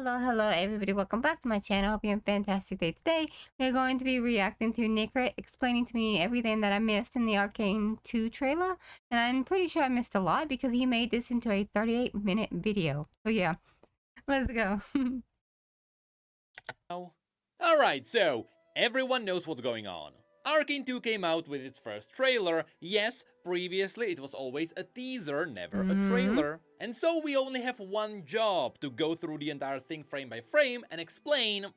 Hello, everybody. Welcome back to my channel. Hope you're having a fantastic day today. We're going to be reacting to Necrit explaining to me everything that I missed in the Arcane 2 trailer. And I'm pretty sure I missed a lot because he made this into a 38-minute video. So yeah, let's go. Alright, so everyone knows what's going on. Arcane 2 came out with its first trailer. Yes, previously it was always a teaser, never a trailer. And so we only have one job, to go through the entire thing frame by frame and explain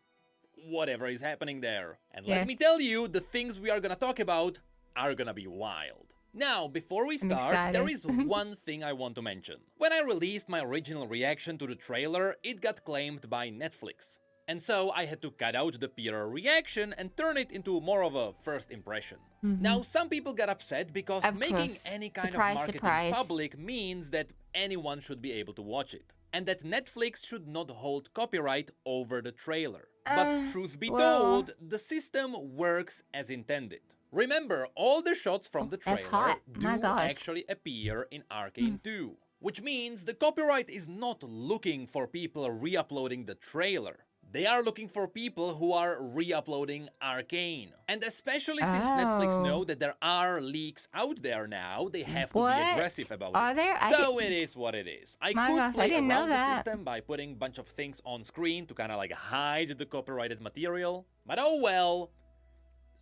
whatever is happening there. And let me tell you, the things we are gonna talk about are gonna be wild. Now, before we start, there is one thing I want to mention. When I released my original reaction to the trailer, it got claimed by Netflix. And so I had to cut out the peer reaction and turn it into more of a first impression. Now, some people got upset because making any kind of marketing public means that anyone should be able to watch it. And that Netflix should not hold copyright over the trailer. But truth be told, the system works as intended. Remember, all the shots from the trailer do actually appear in Arcane 2. Which means the copyright is not looking for people re-uploading the trailer. They are looking for people who are re-uploading Arcane. And especially since Netflix know that there are leaks out there now, they have to be aggressive about it. So it is what it is. I could play around the system by putting a bunch of things on screen to kind of like hide the copyrighted material. But oh well.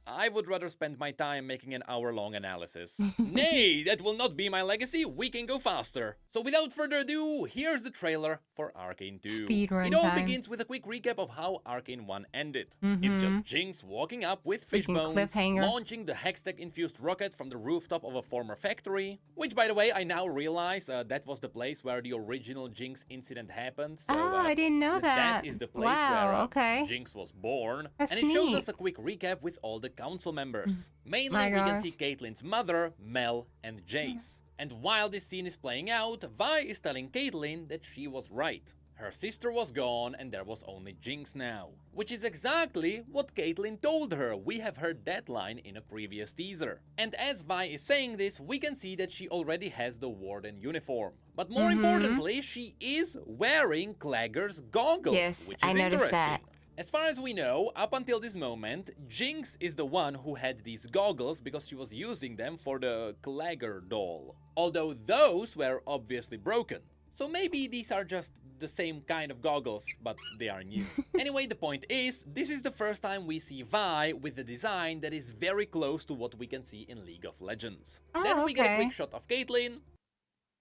I would rather spend my time making an hour-long analysis. Nay, that will not be my legacy, we can go faster. So without further ado, here's the trailer for Arcane 2. It all begins with a quick recap of how Arcane 1 ended. It's just Jinx walking up with fish bones, launching the hextech-infused rocket from the rooftop of a former factory. Which, by the way, I now realize that was the place where the original Jinx incident happened. So, I didn't know that. That is the place where Jinx was born. And it shows us a quick recap with all the council members. Mainly, we can see Caitlyn's mother, Mel, and Jace. And while this scene is playing out, Vi is telling Caitlyn that she was right. Her sister was gone and there was only Jinx now. Which is exactly what Caitlyn told her. We have heard that line in a previous teaser. And as Vi is saying this, we can see that she already has the Warden uniform. But more importantly, she is wearing Clagger's goggles, which is interesting. As far as we know, up until this moment, Jinx is the one who had these goggles because she was using them for the Clagger doll. Although those were obviously broken. So maybe these are just the same kind of goggles, but they are new. Anyway, the point is, this is the first time we see Vi with a design that is very close to what we can see in League of Legends. Then we get a quick shot of Caitlyn.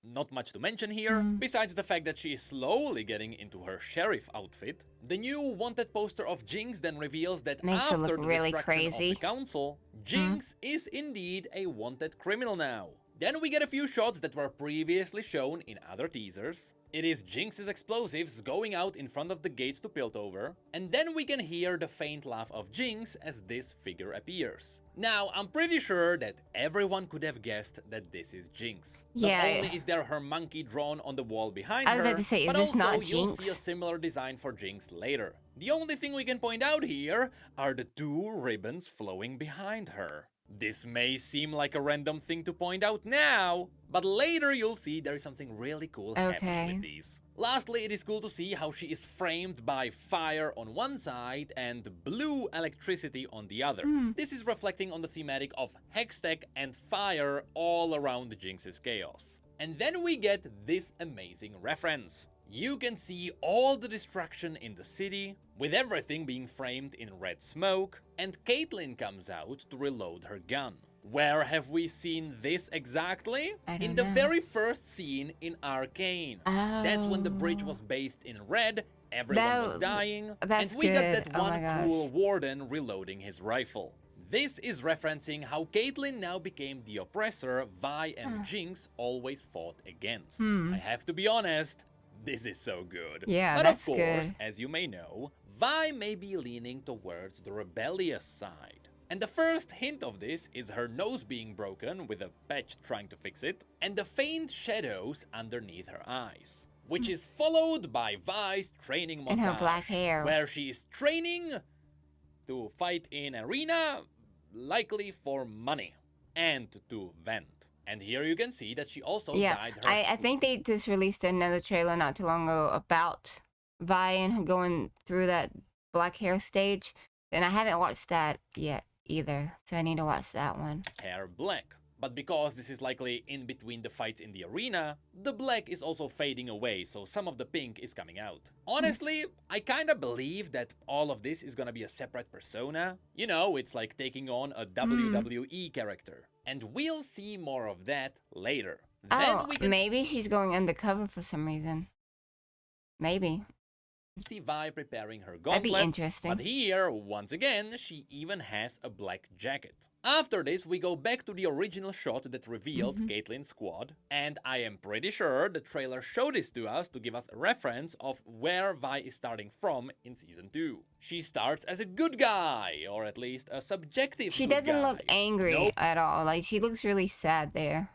Not much to mention here, besides the fact that she is slowly getting into her sheriff outfit. The new wanted poster of Jinx then reveals that after the destruction of the council, Jinx is indeed a wanted criminal now. Then we get a few shots that were previously shown in other teasers. It is Jinx's explosives going out in front of the gates to Piltover, and then we can hear the faint laugh of Jinx as this figure appears. Now, I'm pretty sure that everyone could have guessed that this is Jinx. Not only is there her monkey drawn on the wall behind her, but also you'll see a similar design for Jinx later. The only thing we can point out here are the two ribbons flowing behind her. This may seem like a random thing to point out now, but later you'll see there is something really cool happening with these. Lastly, it is cool to see how she is framed by fire on one side and blue electricity on the other. This is reflecting on the thematic of hextech and fire all around Jinx's chaos. And then we get this amazing reference. You can see all the destruction in the city, with everything being framed in red smoke, and Caitlyn comes out to reload her gun. Where have we seen this exactly? In the very first scene in Arcane. That's when the bridge was bathed in red, everyone was dying, and we got that one cool warden reloading his rifle. This is referencing how Caitlyn now became the oppressor Vi and Jinx always fought against. I have to be honest, this is so good. But of course, as you may know, Vi may be leaning towards the rebellious side. And the first hint of this is her nose being broken with a patch trying to fix it, and the faint shadows underneath her eyes. Which is followed by Vi's training montage, her black hair, where she is training to fight in arena, likely for money, and to vent. And here you can see that she also dyed her. I think they just released another trailer not too long ago about Vi and going through that black hair stage, and I haven't watched that yet either, so I need to watch that one. Hair black. But because this is likely in between the fights in the arena, the black is also fading away, so some of the pink is coming out. Honestly, I kinda believe that all of this is gonna be a separate persona. You know, it's like taking on a WWE character. And we'll see more of that later. Then maybe she's going undercover for some reason. Maybe. See Vi preparing her gauntlets. That'd be interesting. But here, once again, she even has a black jacket. After this, we go back to the original shot that revealed Caitlyn's squad, and I am pretty sure the trailer showed this to us to give us a reference of where Vi is starting from in Season 2. She starts as a good guy, or at least a subjective She good doesn't guy. look angry at all. Like, she looks really sad there.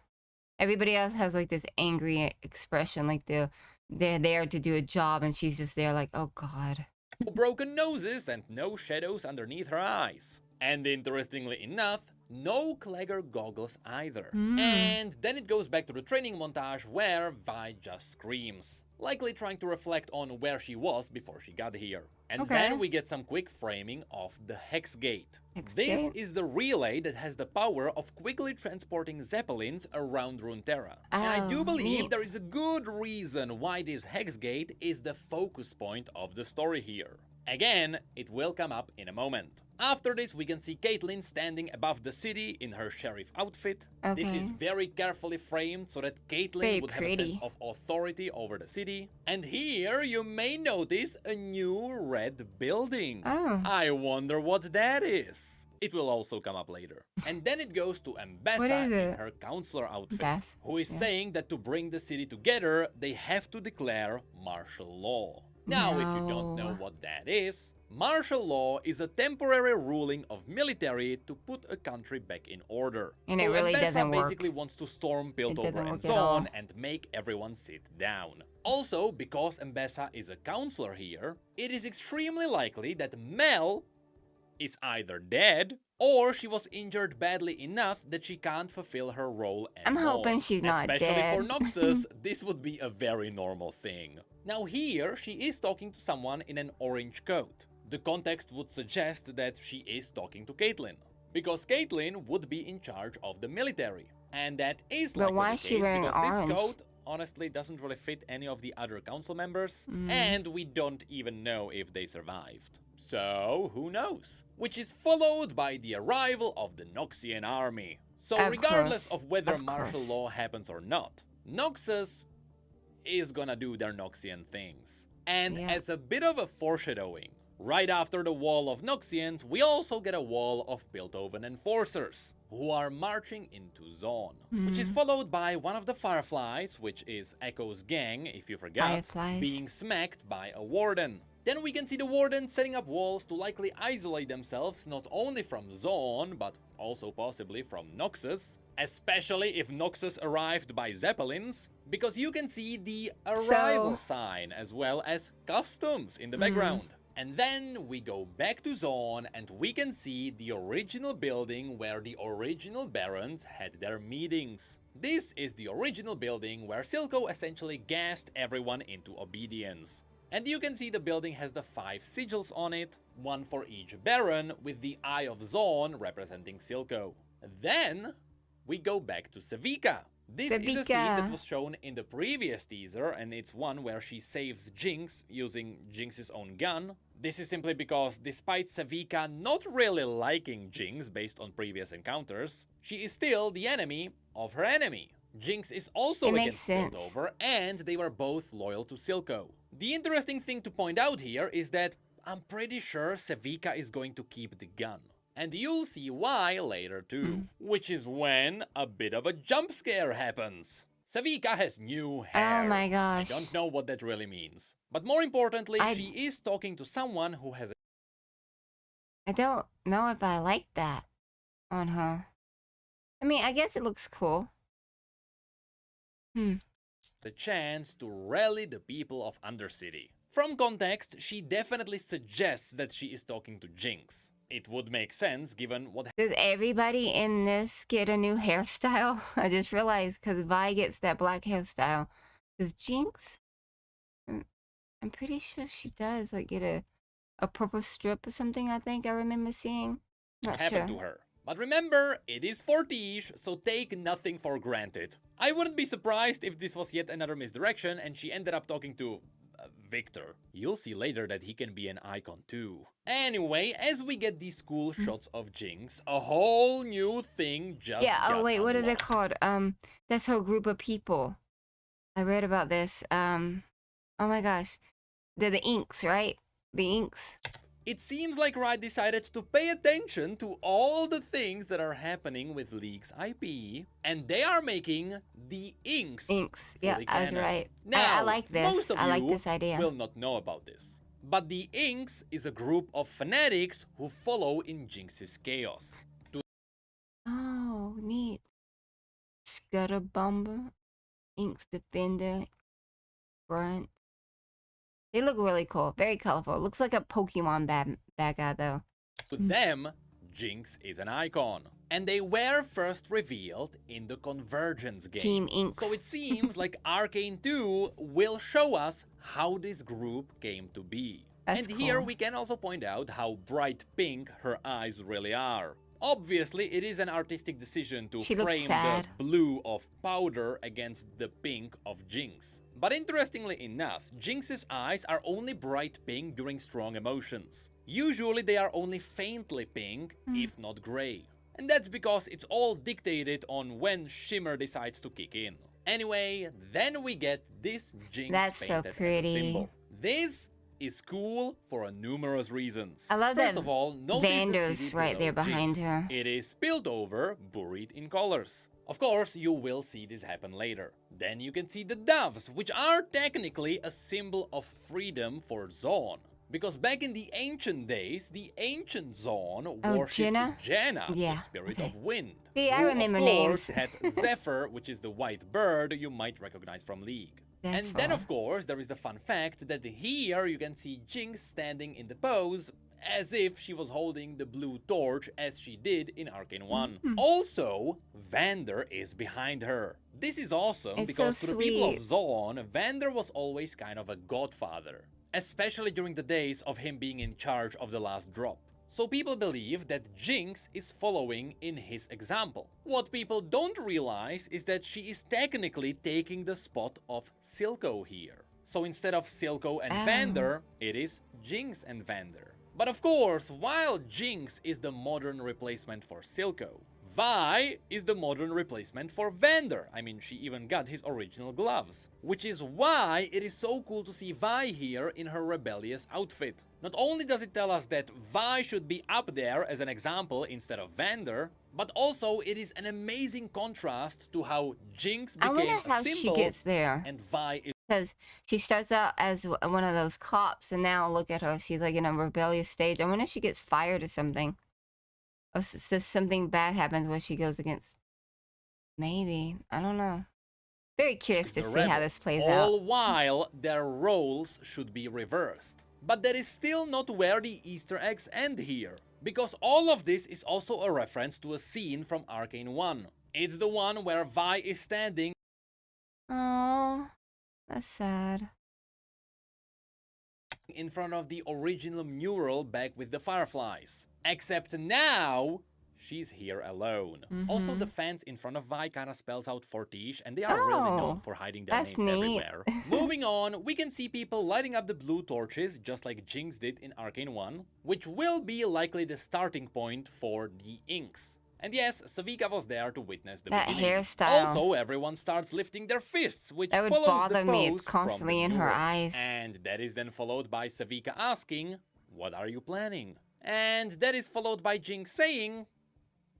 Everybody else has, like, this angry expression, like they're there to do a job, and she's just there like, oh god. No broken noses and no shadows underneath her eyes. And interestingly enough, no Clagger goggles either. And then it goes back to the training montage where Vi just screams, likely trying to reflect on where she was before she got here. And then we get some quick framing of the Hex Gate. This is the relay that has the power of quickly transporting Zeppelins around Runeterra. And I do believe there is a good reason why this Hex Gate is the focus point of the story here. Again, it will come up in a moment. After this, we can see Caitlyn standing above the city in her sheriff outfit. This is very carefully framed so that Caitlyn would have a sense of authority over the city. And here you may notice a new red building. I wonder what that is. It will also come up later. And then it goes to Ambessa in her counselor outfit, who is saying that to bring the city together, they have to declare martial law. Now, if you don't know what that is, martial law is a temporary ruling of military to put a country back in order. And so it really doesn't work. Basically wants to storm Piltover and Zone and make everyone sit down. Also, because Ambessa is a counselor here, it is extremely likely that Mel is either dead or she was injured badly enough that she can't fulfill her role anymore. I'm hoping she's not dead. Especially for Noxus, this would be a very normal thing. Now here, she is talking to someone in an orange coat. The context would suggest that she is talking to Caitlyn, because Caitlyn would be in charge of the military. And that is likely the case because this coat honestly doesn't really fit any of the other council members, and we don't even know if they survived. So, who knows? Which is followed by the arrival of the Noxian army. So regardless of whether martial law happens or not, Noxus is gonna do their Noxian things. And as a bit of a foreshadowing, right after the wall of Noxians, we also get a wall of Piltover enforcers, who are marching into Zone, which is followed by one of the Fireflies, which is Echo's gang, if you forgot, being smacked by a Warden. Then we can see the Warden setting up walls to likely isolate themselves not only from Zone, but also possibly from Noxus, especially if Noxus arrived by Zeppelins, because you can see the arrival sign as well as customs in the background. And then we go back to Zone and we can see the original building where the original Barons had their meetings. This is the original building where Silco essentially gassed everyone into obedience. And you can see the building has the 5 sigils on it, one for each Baron, with the Eye of Zone representing Silco. Then we go back to Sevika. This is a scene that was shown in the previous teaser, and it's one where she saves Jinx using Jinx's own gun. This is simply because, despite Sevika not really liking Jinx based on previous encounters, she is still the enemy of her enemy. Jinx is also against Piltover, and they were both loyal to Silco. The interesting thing to point out here is that I'm pretty sure Sevika is going to keep the gun. And you'll see why later too. Which is when a bit of a jump scare happens. Sevika has new hair. Oh my gosh. I don't know what that really means. But more importantly, she is talking to someone who has I don't know if I like that on her. I mean, I guess it looks cool. the chance to rally the people of Undercity. From context, she definitely suggests that she is talking to Jinx. It would make sense given what... Does everybody in this get a new hairstyle? I just realized because Vi gets that black hairstyle. Does Jinx? I I'm pretty sure she does, like, get a purple strip or something, I think I remember seeing. Not happened to her. But remember, it is Fortiche, so take nothing for granted. I wouldn't be surprised if this was yet another misdirection and she ended up talking to Victor. You'll see later that he can be an icon too. Anyway, as we get these cool shots of Jinx, a whole new thing just oh wait, unlocked. what are they called? That's her group of people. I read about this. Oh my gosh. They're the Inks, right? The Inks. It seems like Riot decided to pay attention to all the things that are happening with League's IP, and they are making the Inks. Inks, yeah, that's right. Now, I like this. Most of I like you this idea. will not know about this. But the Inks is a group of fanatics who follow in Jinx's chaos. Oh, neat. Scudder Bomber, Inks Defender, Grunt. They look really cool. Very colorful. Looks like a Pokemon bad guy, though. To them, Jinx is an icon. And they were first revealed in the Convergence game. Team Inks. So it seems like Arcane 2 will show us how this group came to be. That's cool. Here we can also point out how bright pink her eyes really are. Obviously, it is an artistic decision to frame the blue of Powder against the pink of Jinx. But interestingly enough, Jinx's eyes are only bright pink during strong emotions. Usually they are only faintly pink, if not grey. And that's because it's all dictated on when Shimmer decides to kick in. Anyway, then we get this Jinx painted as a symbol. This is cool for numerous reasons. I love that. First of all, Vander's right there behind her. It is spilled over, buried in colors. Of course, you will see this happen later. Then you can see the doves, which are technically a symbol of freedom for Zaun. Because back in the ancient days, the ancient Zaun worshipped Janna, the spirit of wind. See, I remember names. Of course, had Zephyr, which is the white bird you might recognize from League. And then, of course, there is the fun fact that here you can see Jinx standing in the pose as if she was holding the blue torch as she did in Arcane 1. Also, Vander is behind her. This is awesome because to the people of Zaun, Vander was always kind of a godfather, especially during the days of him being in charge of the last drop. So people believe that Jinx is following in his example. What people don't realize is that she is technically taking the spot of Silco here. So instead of Silco and Vander, it is Jinx and Vander. But of course, while Jinx is the modern replacement for Silco, Vi is the modern replacement for Vander. I mean, she even got his original gloves. Which is why it is so cool to see Vi here in her rebellious outfit. Not only does it tell us that Vi should be up there as an example instead of Vander, but also it is an amazing contrast to how Jinx became a symbol. I wonder how she gets there. And Vi is... Because she starts out as one of those cops, and now look at her. She's like in a rebellious stage. I wonder if she gets fired or something. Or just something bad happens when she goes against... Maybe. I don't know. Very curious to see how this plays out. All while their roles should be reversed. But that is still not where the Easter eggs end here. Because all of this is also a reference to a scene from Arcane 1. It's the one where Vi is standing... Oh, that's sad. ...in front of the original mural back with the fireflies. Except now, she's here alone. Also, the fans in front of Vi kind of spells out Fortiche, and they are really known for hiding their names everywhere. Moving on, we can see people lighting up the blue torches, just like Jinx did in Arcane 1, which will be likely the starting point for the Inks. And yes, Savika was there to witness the beginning. Hairstyle. Also, everyone starts lifting their fists, which that would follows bother the me. pose It's constantly in her eyes. And that is then followed by Savika asking, "What are you planning?" And that is followed by Jinx saying,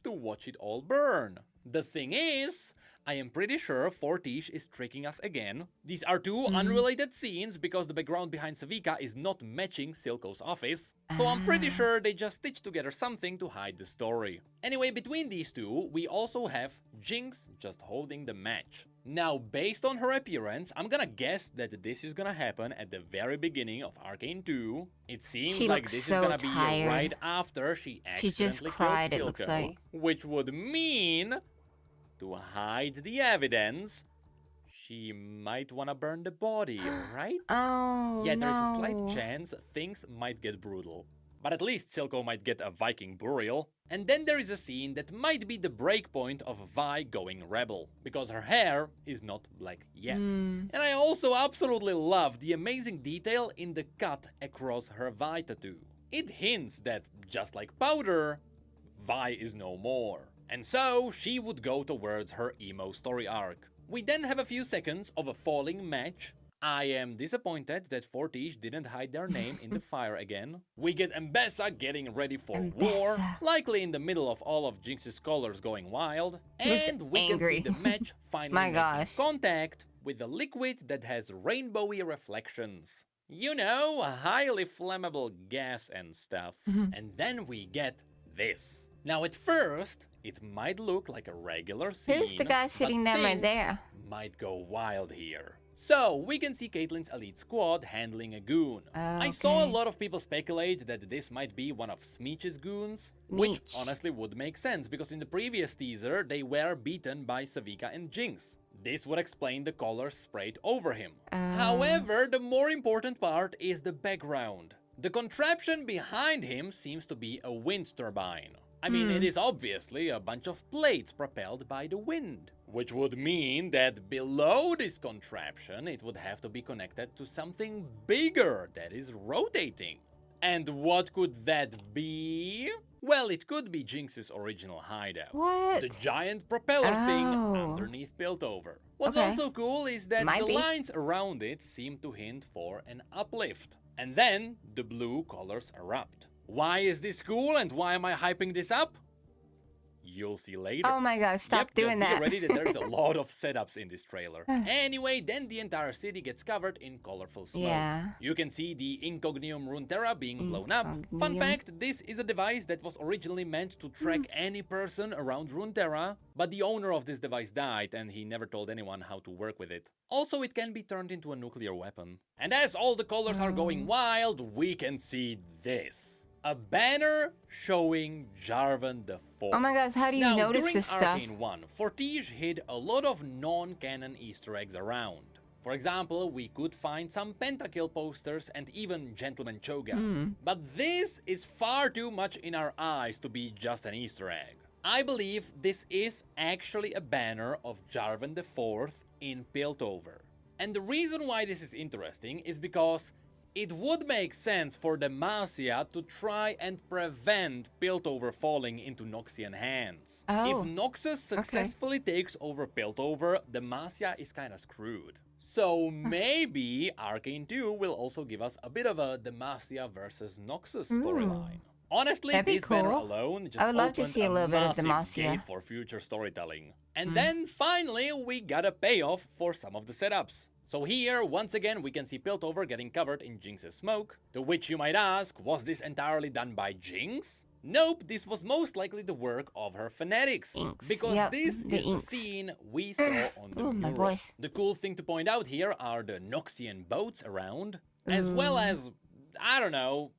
"To watch it all burn." The thing is, I am pretty sure Fortiche is tricking us again. These are two unrelated scenes because the background behind Savika is not matching Silco's office. So I'm pretty sure they just stitched together something to hide the story. Anyway, between these two, we also have Jinx just holding the match. Now, based on her appearance, I'm gonna guess that this is gonna happen at the very beginning of Arcane 2. It seems like this is gonna be right after she accidentally killed Silco, looks like. which would mean, to hide the evidence, She might wanna burn the body, right? Oh, yeah, there's a slight chance things might get brutal. But at least Silco might get a Viking burial. And then there is a scene that might be the breakpoint of Vi going rebel, because her hair is not black yet. And I also absolutely love the amazing detail in the cut across her Vi tattoo. It hints that, just like Powder, Vi is no more. And so she would go towards her emo story arc. We then have a few seconds of a falling match. I am disappointed that Fortige didn't hide their name in the fire again. We get Mbessa getting ready for war, likely in the middle of all of Jinx's colors going wild. And we can see the match finally making contact with a liquid that has rainbowy reflections. You know, a highly flammable gas and stuff. And then we get this. Now at first, it might look like a regular scene. Who's the guy sitting there right there? Might go wild here. So, we can see Caitlyn's elite squad handling a goon. I saw a lot of people speculate that this might be one of Smeech's goons, which honestly would make sense, because in the previous teaser, they were beaten by Savika and Jinx. This would explain the colors sprayed over him. However, the more important part is the background. The contraption behind him seems to be a wind turbine. I mean, it is obviously a bunch of plates propelled by the wind. Which would mean that below this contraption, it would have to be connected to something bigger that is rotating. And what could that be? Well, it could be Jinx's original hideout. What? The giant propeller thing underneath Piltover. What's also cool is that the lines around it seem to hint for an uplift. And then the blue colors erupt. Why is this cool and why am I hyping this up? You'll see later. Oh my god, stop doing that. Be ready that there's a lot of setups in this trailer. Anyway, then the entire city gets covered in colorful smoke. Yeah. You can see the Incognium Runeterra being blown up. Fun fact, this is a device that was originally meant to track any person around Runeterra, but the owner of this device died and he never told anyone how to work with it. Also, it can be turned into a nuclear weapon. And as all the colors are going wild, we can see this. A banner showing Jarvan the Fourth. Oh my gosh, how do you notice this stuff? During Arcane 1, Fortige hid a lot of non-canon Easter eggs around. For example, we could find some Pentakill posters and even Gentleman Cho'Gath. But this is far too much in our eyes to be just an Easter egg. I believe this is actually a banner of Jarvan the Fourth in Piltover. And the reason why this is interesting is because it would make sense for Demacia to try and prevent Piltover falling into Noxian hands. If Noxus successfully takes over Piltover, Demacia is kinda screwed. So maybe Arcane 2 will also give us a bit of a Demacia versus Noxus storyline. Honestly, this banner alone just love to see a little bit of Demacia gate for future storytelling. And then finally, we got a payoff for some of the setups. So here, once again, we can see Piltover getting covered in Jinx's smoke, to which you might ask, was this entirely done by Jinx? Nope, this was most likely the work of her fanatics, because this is the scene we saw on the mural. The cool thing to point out here are the Noxian boats around, as well as, I don't know,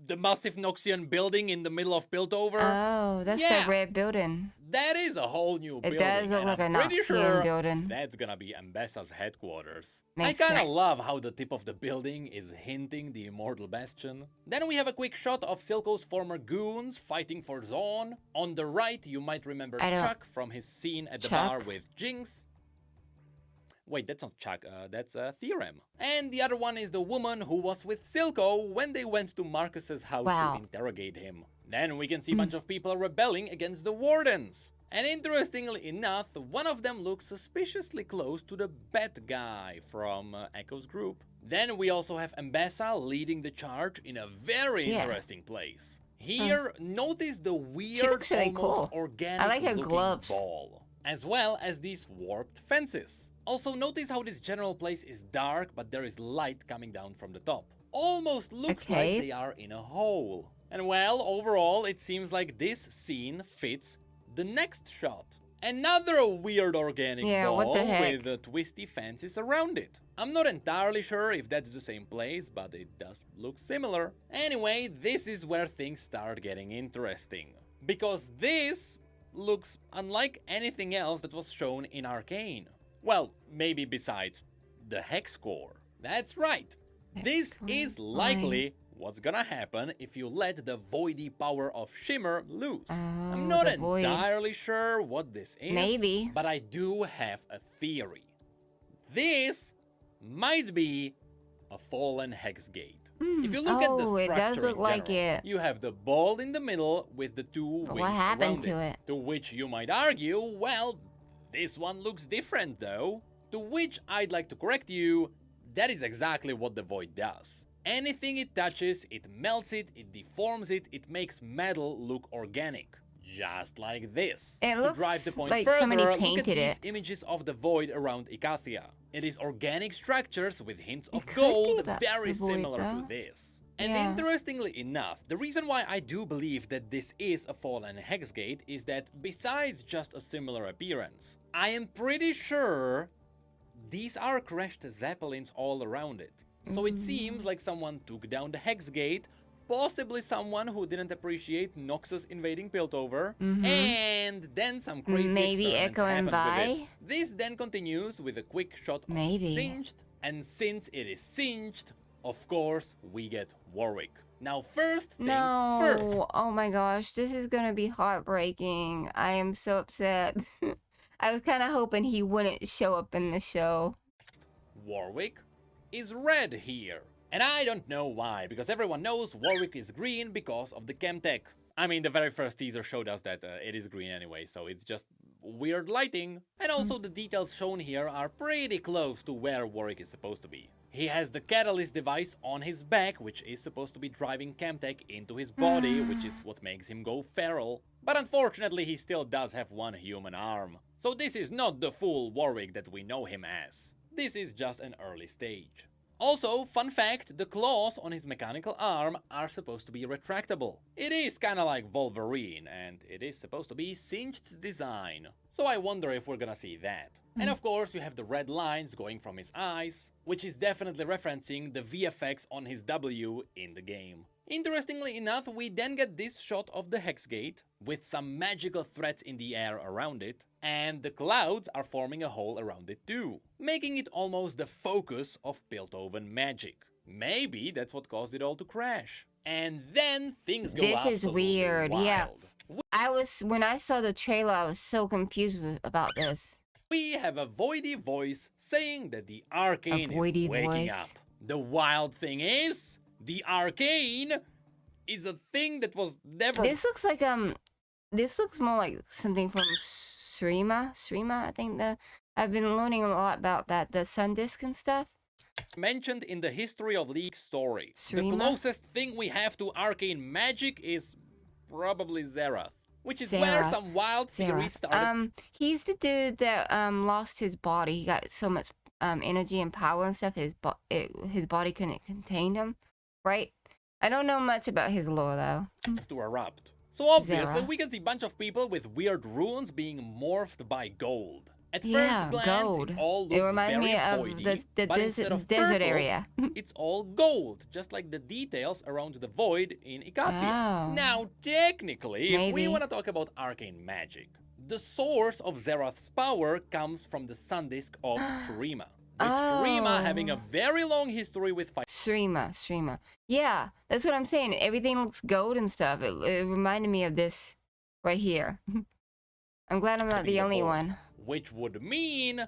the massive Noxian building in the middle of Piltover. Oh, that's the red building. That is a whole new building. It does look like a Noxian building. That's gonna be Mbessa's headquarters. I kinda love how the tip of the building is hinting the Immortal Bastion. Then we have a quick shot of Silco's former goons fighting for Zaun. On the right, you might remember Chuck from his scene at the bar with Jinx. Wait, that's not Chuck, that's Theorem. And the other one is the woman who was with Silco when they went to Marcus's house to interrogate him. Then we can see a bunch of people rebelling against the Wardens. And interestingly enough, one of them looks suspiciously close to the bad guy from Echo's group. Then we also have Mbessa leading the charge in a very interesting place. Here, notice the weird, almost organic looking ball, as well as these warped fences. Also, notice how this general place is dark, but there is light coming down from the top. Almost looks like they are in a hole. And well, overall, it seems like this scene fits the next shot. Another weird organic ball with twisty fences around it. I'm not entirely sure if that's the same place, but it does look similar. Anyway, this is where things start getting interesting. Because this looks unlike anything else that was shown in Arcane. Well, maybe besides the hex core. That's right. This is likely what's gonna happen if you let the voidy power of Shimmer loose. I'm not entirely sure what this is, maybe, but I do have a theory. This might be a fallen hex gate. If you look at the structure it does look in like general, it. you have the ball in the middle with the two wings What happened around to it? To which you might argue, well, this one looks different though. To which I'd like to correct you, that is exactly what the void does. Anything it touches, it melts it, it deforms it, it makes metal look organic. Just like this. It looks to drive the point like further, somebody look at painted these it. images of the void around Icathia. It is organic structures with hints of gold, very similar to this. And interestingly enough, the reason why I do believe that this is a fallen hexgate is that besides just a similar appearance, I am pretty sure these are crashed zeppelins all around it. So it seems like someone took down the hexgate, possibly someone who didn't appreciate Noxus invading Piltover, and then some crazy experiments happened with it. This then continues with a quick shot of Singed, and since it is Singed, of course, we get Warwick. Now, first things first. Oh my gosh, this is gonna be heartbreaking. I am so upset. I was kind of hoping he wouldn't show up in the show. Warwick is red here. And I don't know why, because everyone knows Warwick is green because of the Chemtech. I mean, the very first teaser showed us that it is green anyway, so it's just weird lighting. And also the details shown here are pretty close to where Warwick is supposed to be. He has the catalyst device on his back, which is supposed to be driving Chemtech into his body, which is what makes him go feral. But unfortunately, he still does have one human arm. So this is not the full Warwick that we know him as. This is just an early stage. Also, fun fact, the claws on his mechanical arm are supposed to be retractable. It is kinda like Wolverine, and it is supposed to be Singed's design. So I wonder if we're gonna see that. And of course, you have the red lines going from his eyes, which is definitely referencing the VFX on his W in the game. Interestingly enough, we then get this shot of the Hexgate, with some magical threads in the air around it, and the clouds are forming a hole around it too, making it almost the focus of Piltover magic. Maybe that's what caused it all to crash. And then things go This is weird, wild. When I saw the trailer, I was so confused about this. We have a voidy voice saying that the Arcane is waking up. The wild thing is, the Arcane is a thing that was never... This looks like, this looks more like something from Srima, I think I've been learning a lot about that, the Sun Disk and stuff. Mentioned in the history of League story. The closest thing we have to arcane magic is probably Xerath, which is where some wild theories started. He's the dude that lost his body. He got so much energy and power and stuff. His body couldn't contain him, right? I don't know much about his lore though. To erupt. So obviously we can see a bunch of people with weird runes being morphed by gold. At first glance, it all looks reminds me of voidy, the desert area. It's all gold, just like the details around the void in Icathia. Now, technically, if we want to talk about arcane magic, the source of Xerath's power comes from the Sun Disk of Shrima. With Shrima having a very long history with fire. Shrima. Yeah, that's what I'm saying. Everything looks gold and stuff. It reminded me of this right here. I'm glad I'm not the only one. Which would mean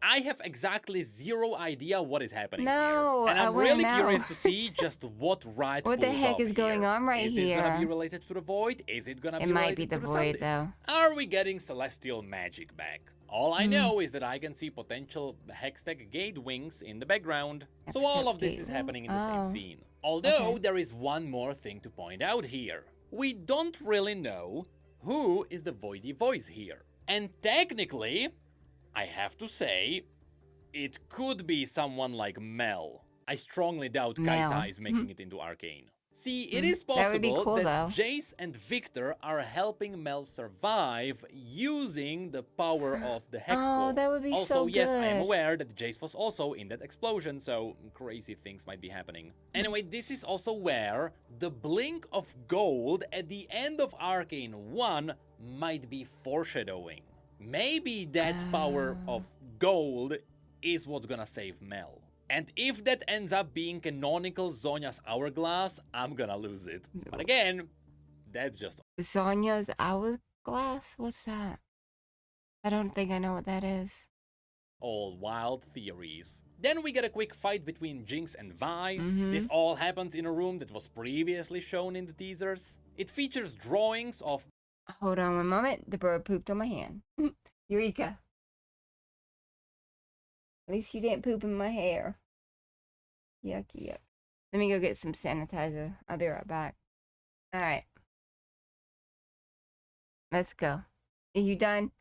I have exactly zero idea what is happening here. And I'm really curious to see just what Riot What the heck is going on right here? Is this gonna be related to the Void? Is it gonna be related to the Void though? Are we getting Celestial magic back? All I know is that I can see potential hextech gate wings in the background. So all of this is happening in the same scene. Although there is one more thing to point out here. We don't really know who is the voidy voice here. And technically, I have to say, it could be someone like Mel. I strongly doubt Kaisa is making it into Arcane. See, it is possible that Jace and Victor are helping Mel survive using the power of the Hex Core. That would be also, so good. Yes, I am aware that Jace was also in that explosion, so crazy things might be happening. Anyway, this is also where the blink of gold at the end of Arcane 1 might be foreshadowing. Maybe that power of gold is what's gonna save Mel. And if that ends up being canonical Zonya's Hourglass, I'm gonna lose it. But again, that's just... Zonya's Hourglass? What's that? I don't think I know what that is. All wild theories. Then we get a quick fight between Jinx and Vi. This all happens in a room that was previously shown in the teasers. It features drawings of... Hold on one moment. The bird pooped on my hand. Eureka. At least you didn't poop in my hair. Yuck, yuck. Let me go get some sanitizer. I'll be right back. Alright. Let's go. Are you done?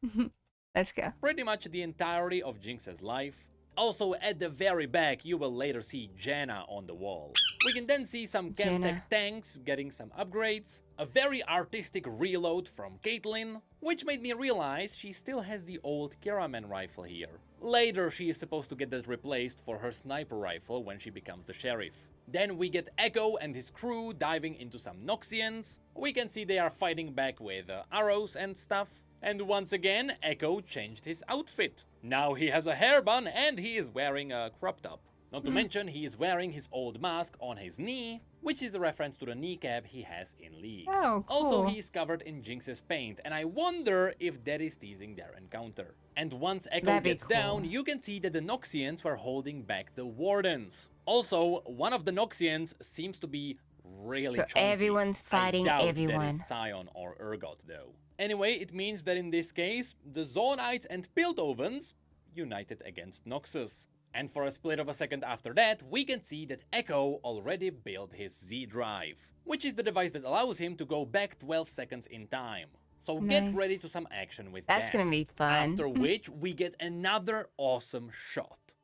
Let's go. Pretty much the entirety of Jinx's life. Also, at the very back, you will later see Janna on the wall. We can then see some hextech tanks getting some upgrades, a very artistic reload from Caitlyn, which made me realize she still has the old Keraman rifle here. Later, she is supposed to get that replaced for her sniper rifle when she becomes the sheriff. Then we get Echo and his crew diving into some Noxians. We can see they are fighting back with arrows and stuff. And once again, Echo changed his outfit. Now he has a hairbun and he is wearing a crop top. Not to mention, he is wearing his old mask on his knee, which is a reference to the kneecap he has in League. Oh, cool. Also, he is covered in Jinx's paint, and I wonder if that is teasing their encounter. And once Echo gets down, you can see that the Noxians were holding back the Wardens. Also, one of the Noxians seems to be really chunky. Everyone's fighting everyone. That is Scion or Urgot, though. Anyway, it means that in this case, the Zonites and Piltovans united against Noxus. And for a split of a second after that, we can see that Echo already built his Z-Drive, which is the device that allows him to go back 12 seconds in time. So get ready to some action with that. That's gonna be fun. After which, we get another awesome shot.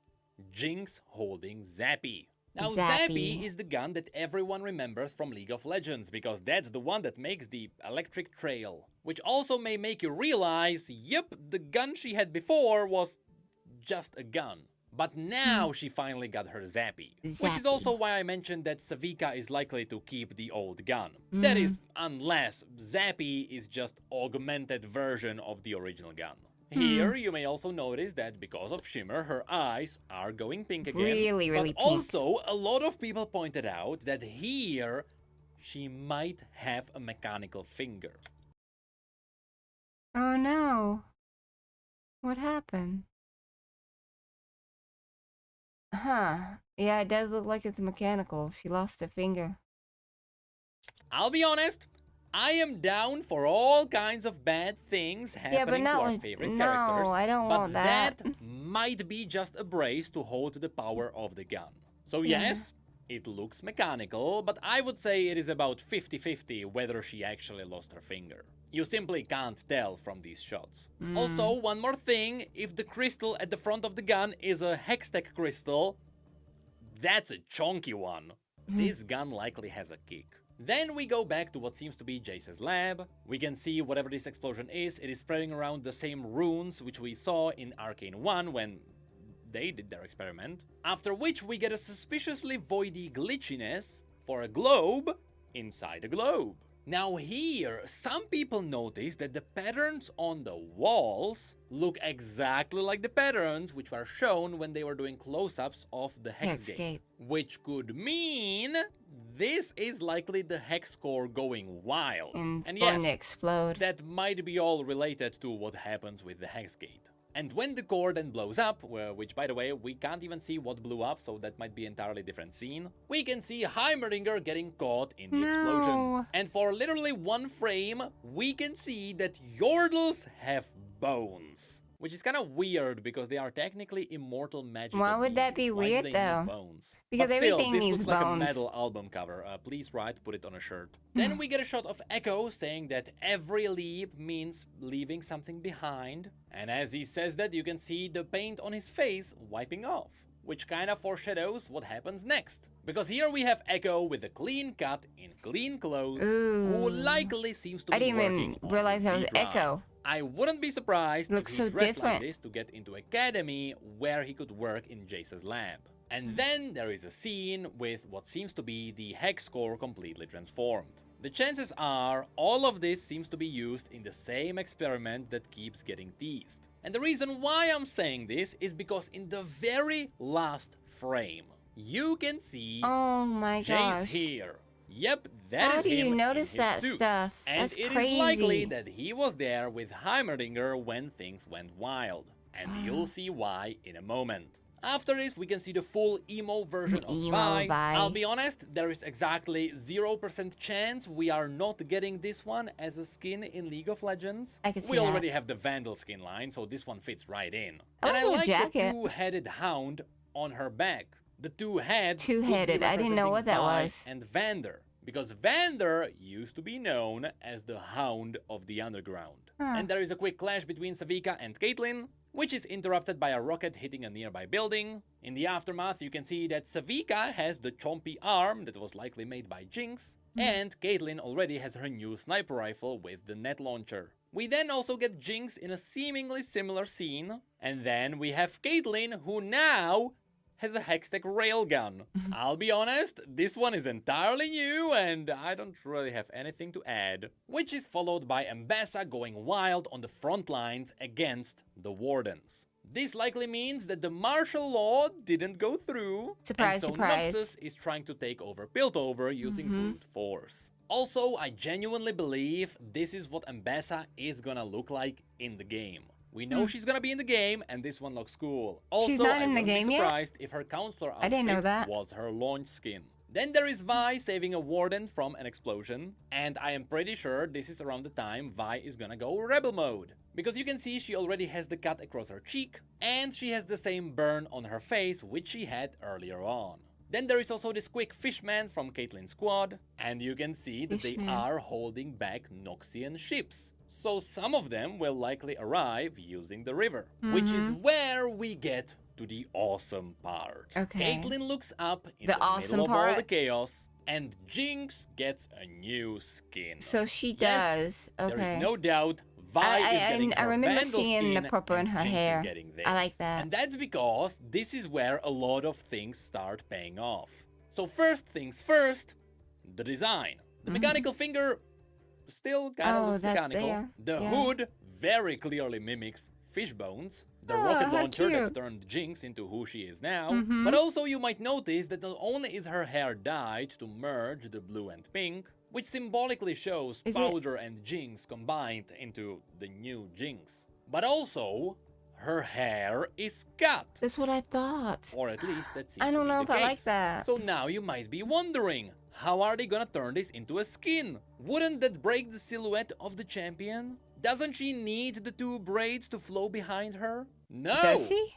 Jinx holding Zappy. Now, Zappy is the gun that everyone remembers from League of Legends, because that's the one that makes the electric trail. Which also may make you realize, yep, the gun she had before was just a gun. But now she finally got her Zappy. Which is also why I mentioned that Savika is likely to keep the old gun. That is, unless Zappy is just augmented version of the original gun. Here, you may also notice that because of Shimmer, her eyes are going pink again. Really but pink. Also, a lot of people pointed out that here, she might have a mechanical finger. Oh no. What happened? Huh. Yeah, it does look like it's mechanical. She lost a finger. I'll be honest, I am down for all kinds of bad things happening to our favorite characters. No, I don't want that. But that might be just a brace to hold the power of the gun. So yes, it looks mechanical, but I would say it is about 50-50 whether she actually lost her finger. You simply can't tell from these shots. Also, one more thing, if the crystal at the front of the gun is a hextech crystal, that's a chunky one. This gun likely has a kick. Then we go back to what seems to be Jace's lab. We can see whatever this explosion is, it is spreading around the same runes which we saw in Arcane 1 when they did their experiment. After which we get a suspiciously voidy glitchiness for a globe inside a globe. Now here, some people notice that the patterns on the walls look exactly like the patterns which were shown when they were doing close-ups of the hex gate. Which could mean this is likely the hex core going wild. And yes, explode. That might be all related to what happens with the hex gate. And when the core then blows up, which by the way, we can't even see what blew up, so that might be an entirely different scene, we can see Heimerdinger getting caught in the explosion. And for literally one frame, we can see that Yordles have bones. Which is kind of weird, because they are technically immortal magical Why would that be weird, though? Bones. Because but still, everything this needs looks bones. like a metal album cover. Please, Riot, put it on a shirt. Then we get a shot of Echo saying that every leap means leaving something behind. And as he says that, you can see the paint on his face wiping off. Which kind of foreshadows what happens next. Because here we have Echo with a clean cut in clean clothes, who likely seems to be working on I didn't even realize that was Echo. I wouldn't be surprised if he so dressed different. like this to get into Academy, where he could work in Jace's lab. And then there is a scene with what seems to be the hex core completely transformed. The chances are all of this seems to be used in the same experiment that keeps getting teased. And the reason why I'm saying this is because in the very last frame, you can see oh my Jace gosh. here. Yep, that is him. How do you notice in his that suit. stuff? And That's it crazy. is likely that he was there with Heimerdinger when things went wild. And you'll see why in a moment. After this, we can see the full emo version of Vi. I'll be honest, there is exactly 0% chance we are not getting this one as a skin in League of Legends. We already have the Vandal skin line, so this one fits right in. And I like the two-headed hound on her back. The two-headed, I didn't know what that was. And Vander, because Vander used to be known as the Hound of the Underground. And there is a quick clash between Savika and Caitlyn, which is interrupted by a rocket hitting a nearby building. In the aftermath, you can see that Savika has the chompy arm that was likely made by Jinx, and Caitlyn already has her new sniper rifle with the net launcher. We then also get Jinx in a seemingly similar scene, and then we have Caitlyn, who now has a hextech railgun. I'll be honest, this one is entirely new and I don't really have anything to add. Which is followed by Ambassa going wild on the front lines against the Wardens. This likely means that the martial law didn't go through. Surprise, and so surprise. Noxus is trying to take over Piltover using brute force. Also, I genuinely believe this is what Ambassa is gonna look like in the game. We know she's gonna be in the game, and this one looks cool. Also, she's not in the game be surprised if her counselor outfit was her launch skin. Then there is Vi saving a warden from an explosion, and I am pretty sure this is around the time Vi is gonna go rebel mode. Because you can see she already has the cut across her cheek, and she has the same burn on her face which she had earlier on. Then there is also this quick fishman from Caitlyn's squad, and you can see that they are holding back Noxian ships. So some of them will likely arrive using the river, which is where we get to the awesome part. Caitlyn looks up in the middle of all the chaos, and Jinx gets a new skin. So she does. There is no doubt Vi is getting her remember Vandal seeing skin, the purple in her and Jinx hair. is getting this. I like that. And that's because this is where a lot of things start paying off. So first things first, the design. The mechanical finger still kind of looks mechanical. The hood very clearly mimics fish bones. The rocket launcher that turned Jinx into who she is now. But also you might notice that not only is her hair dyed to merge the blue and pink, which symbolically shows Powder and Jinx combined into the new Jinx, but also her hair is cut. That's what I thought. Or at least that seems I don't know if I like that. So now you might be wondering, how are they gonna turn this into a skin? Wouldn't that break the silhouette of the champion? Doesn't she need the two braids to flow behind her? No! Does she?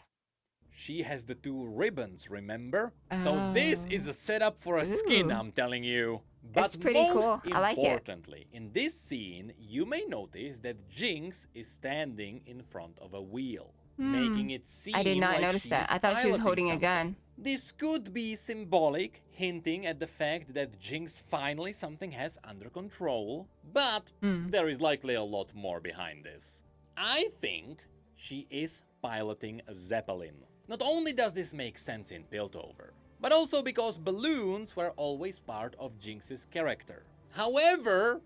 She has the two ribbons, remember? So this is a setup for a skin, I'm telling you. But it's pretty cool. I like it. Importantly, in this scene, you may notice that Jinx is standing in front of a wheel, making it seem I did not like notice she that. is I thought she was holding piloting a gun. This could be symbolic, hinting at the fact that Jinx finally something has under control, but there is likely a lot more behind this. I think she is piloting a Zeppelin. Not only does this make sense in Piltover, but also because balloons were always part of Jinx's character. However,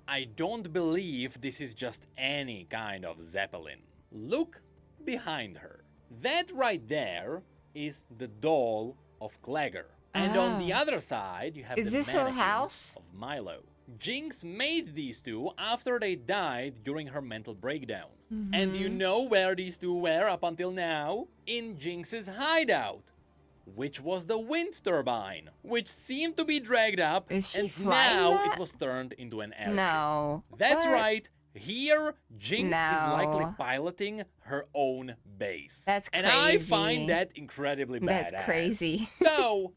I don't believe this is just any kind of Zeppelin. Look behind her. That right there is the doll of Clagger. And on the other side, you have the mannequin of Milo. Jinx made these two after they died during her mental breakdown. And you know where these two were up until now? In Jinx's hideout, which was the wind turbine, which seemed to be dragged up, and now it was turned into an airship. No. That's right. Here, Jinx is likely piloting her own base. That's crazy. And I find that incredibly badass. That's crazy. So,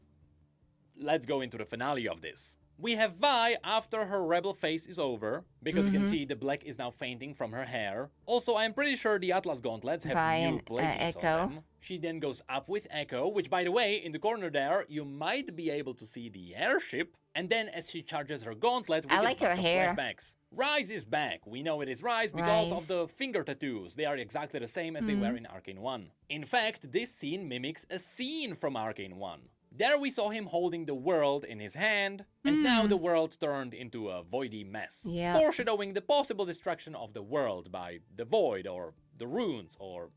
let's go into the finale of this. We have Vi after her rebel phase is over, because you can see the black is now fainting from her hair. Also, I'm pretty sure the Atlas gauntlets have new platings on them. She then goes up with Echo, which, by the way, in the corner there, you might be able to see the airship. And then as she charges her gauntlet, we get her hair. Flashbacks. Rise is back. We know it is Rise because of the finger tattoos. They are exactly the same as they were in Arcane 1. In fact, this scene mimics a scene from Arcane 1. There we saw him holding the world in his hand, and now the world turned into a voidy mess, foreshadowing the possible destruction of the world by the void or the runes or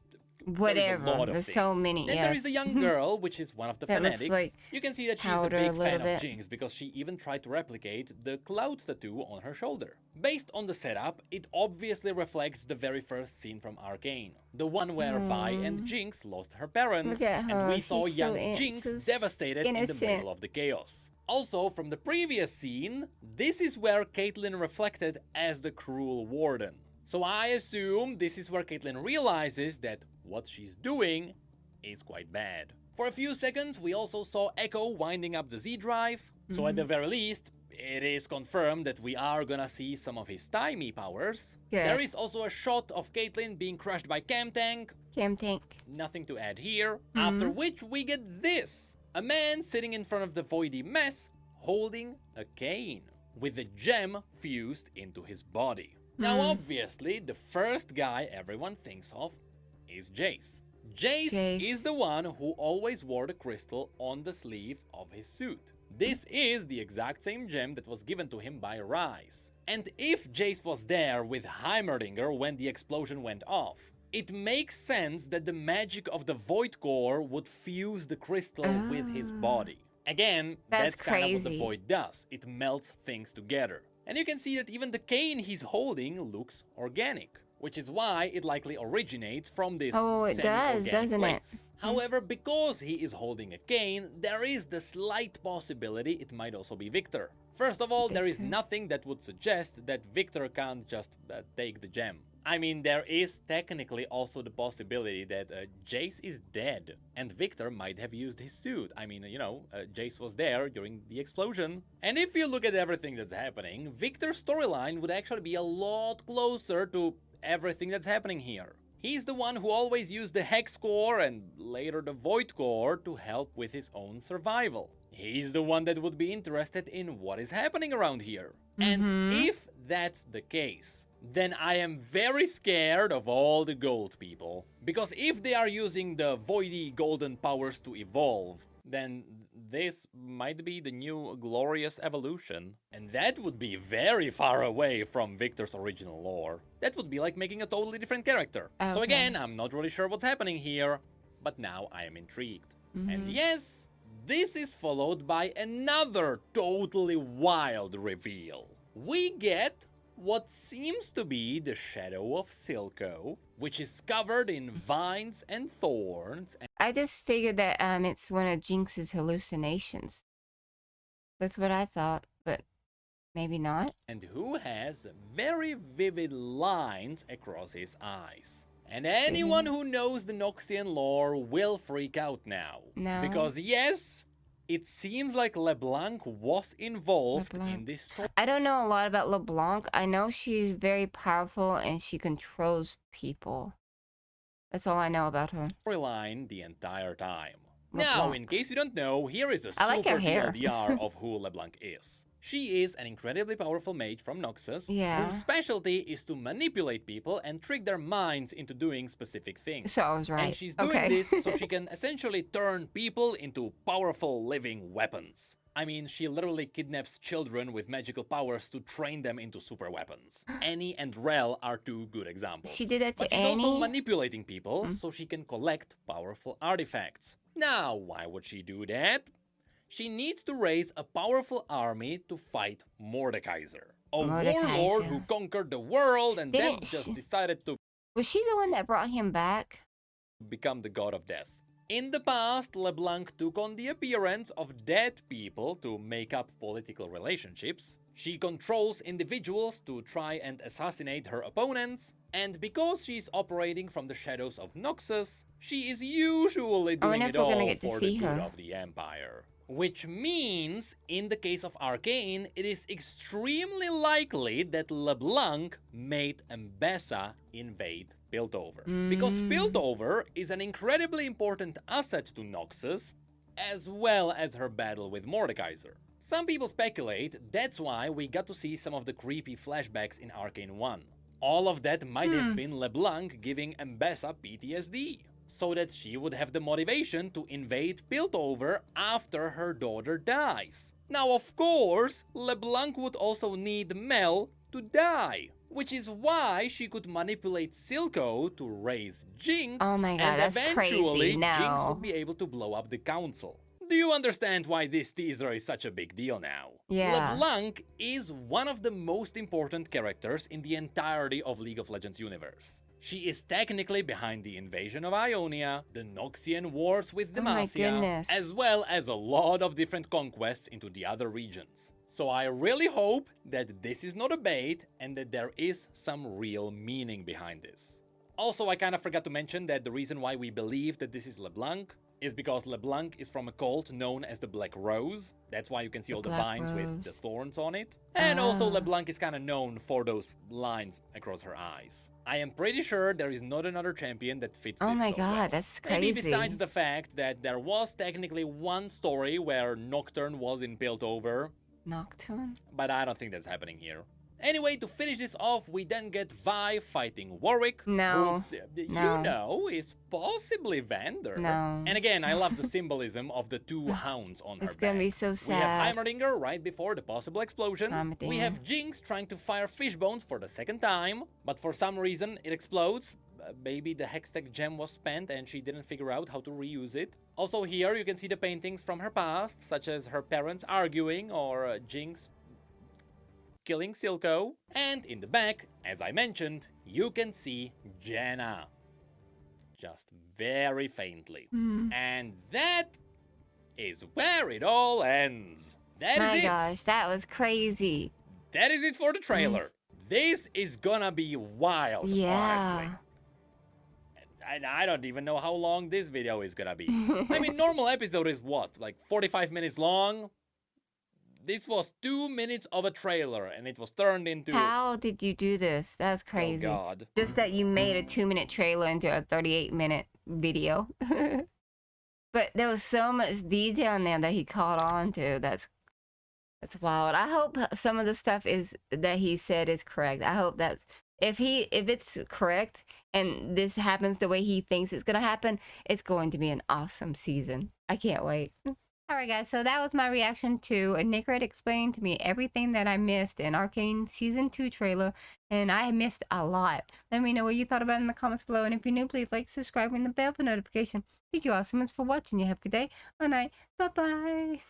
whatever. There's so many. Then there is the young girl, which is one of the fanatics. Like you can see that she's a big fan of Jinx because she even tried to replicate the cloud tattoo on her shoulder. Based on the setup, it obviously reflects the very first scene from Arcane, the one where Vi and Jinx lost her parents, and we saw young Jinx devastated in the middle of the chaos. Also, from the previous scene, this is where Caitlyn reflected as the cruel warden. So I assume this is where Caitlyn realizes that what she's doing is quite bad. For a few seconds, we also saw Echo winding up the Z drive, so at the very least, it is confirmed that we are gonna see some of his timey powers. There is also a shot of Caitlyn being crushed by Camtank. Nothing to add here. After which we get this. A man sitting in front of the voidy mess, holding a cane, with a gem fused into his body. Now obviously, the first guy everyone thinks of is Jace. Jace is the one who always wore the crystal on the sleeve of his suit. This is the exact same gem that was given to him by Rise. And if Jace was there with Heimerdinger when the explosion went off, it makes sense that the magic of the Void Core would fuse the crystal with his body. Again, that's kind of what the Void does. It melts things together. And you can see that even the cane he's holding looks organic, which is why it likely originates from this semi-organic place. However, because he is holding a cane, there is the slight possibility it might also be Victor. First of all, there is nothing that would suggest that Victor can't just take the gem. I mean, there is technically also the possibility that Jace is dead, and Victor might have used his suit. I mean, you know, Jace was there during the explosion. And if you look at everything that's happening, Victor's storyline would actually be a lot closer to everything that's happening here. He's the one who always used the Hex Core and later the Void Core to help with his own survival. He's the one that would be interested in what is happening around here. And if that's the case, then I am very scared of all the gold people. Because if they are using the voidy golden powers to evolve, then this might be the new glorious evolution. And that would be very far away from Victor's original lore. That would be like making a totally different character. So again, I'm not really sure what's happening here, but now I am intrigued. And yes, this is followed by another totally wild reveal. We get what seems to be the shadow of Silco, which is covered in vines and thorns. I just figured that it's one of Jinx's hallucinations. That's what I thought, but maybe not. And who has very vivid lines across his eyes. And anyone who knows the Noxian lore will freak out now. Because yes, it seems like LeBlanc was involved in this story. I don't know a lot about LeBlanc. I know she's very powerful and she controls people. That's all I know about her. Storyline the entire time. Now, in case you don't know, here is a super TLDR of who LeBlanc is. She is an incredibly powerful mage from Noxus, whose specialty is to manipulate people and trick their minds into doing specific things. So I was right. And she's doing this so she can essentially turn people into powerful living weapons. I mean, she literally kidnaps children with magical powers to train them into super weapons. Annie and Rel are two good examples. She did that to Annie? But she's also manipulating people so she can collect powerful artifacts. Now, why would she do that? She needs to raise a powerful army to fight Mordekaiser, a warlord who conquered the world and then just decided to... Was she the one that brought him back? ...become the god of death. In the past, LeBlanc took on the appearance of dead people to make up political relationships. She controls individuals to try and assassinate her opponents, and because she's operating from the shadows of Noxus, she is usually doing it all for the good of the Empire. Which means, in the case of Arcane, it is extremely likely that LeBlanc made Mbessa invade Piltover. Because Piltover is an incredibly important asset to Noxus, as well as her battle with Mordekaiser. Some people speculate that's why we got to see some of the creepy flashbacks in Arcane 1. All of that might have been LeBlanc giving Mbessa PTSD. so that she would have the motivation to invade Piltover after her daughter dies. Now, of course, LeBlanc would also need Mel to die, which is why she could manipulate Silco to raise Jinx, oh my God, and that's eventually crazy. No. Jinx would be able to blow up the council. Do you understand why this teaser is such a big deal now? Yeah. LeBlanc is one of the most important characters in the entirety of League of Legends universe. She is technically behind the invasion of Ionia, the Noxian wars with Demacia, as well as a lot of different conquests into the other regions. So I really hope that this is not a bait and that there is some real meaning behind this. Also, I kind of forgot to mention that the reason why we believe that this is LeBlanc is because LeBlanc is from a cult known as the Black Rose. That's why you can see all the vines with the thorns on it. And also LeBlanc is kind of known for those lines across her eyes. I am pretty sure there is not another champion that fits this. Oh my so God, well. that's crazy. Maybe besides the fact that there was technically one story where Nocturne was in Piltover. Nocturne? But I don't think that's happening here. Anyway, to finish this off, we then get Vi fighting Warwick, no, who, you know, is possibly Vander. No. And again, I love the symbolism of the two hounds on her back. It's gonna be so sad. We have Heimerdinger right before the possible explosion. We have Jinx trying to fire Fishbones for the second time, but for some reason it explodes. Maybe the hextech gem was spent and she didn't figure out how to reuse it. Also here you can see the paintings from her past, such as her parents arguing or Jinx killing Silco. And in the back, as I mentioned, you can see Janna. Just very faintly. And that is where it all ends. That is it. My gosh, that was crazy. That is it for the trailer. This is gonna be wild, honestly. And I don't even know how long this video is gonna be. I mean, normal episode is what, like 45 minutes long? This was 2 minutes of a trailer, and it was turned into... How did you do this? That's crazy. Oh, God. Just that you made a 2-minute trailer into a 38-minute video. But there was so much detail in there that he caught on to. That's wild. I hope some of the stuff is that he said is correct. I hope that if it's correct and this happens the way he thinks it's gonna happen, it's going to be an awesome season. I can't wait. Alright guys, so that was my reaction to a Necrit explaining to me everything that I missed in Arcane Season 2 trailer, and I missed a lot. Let me know what you thought about it in the comments below, and if you're new, please like, subscribe, and the bell for notification. Thank you all so much for watching. You have a good day or night. Bye-bye.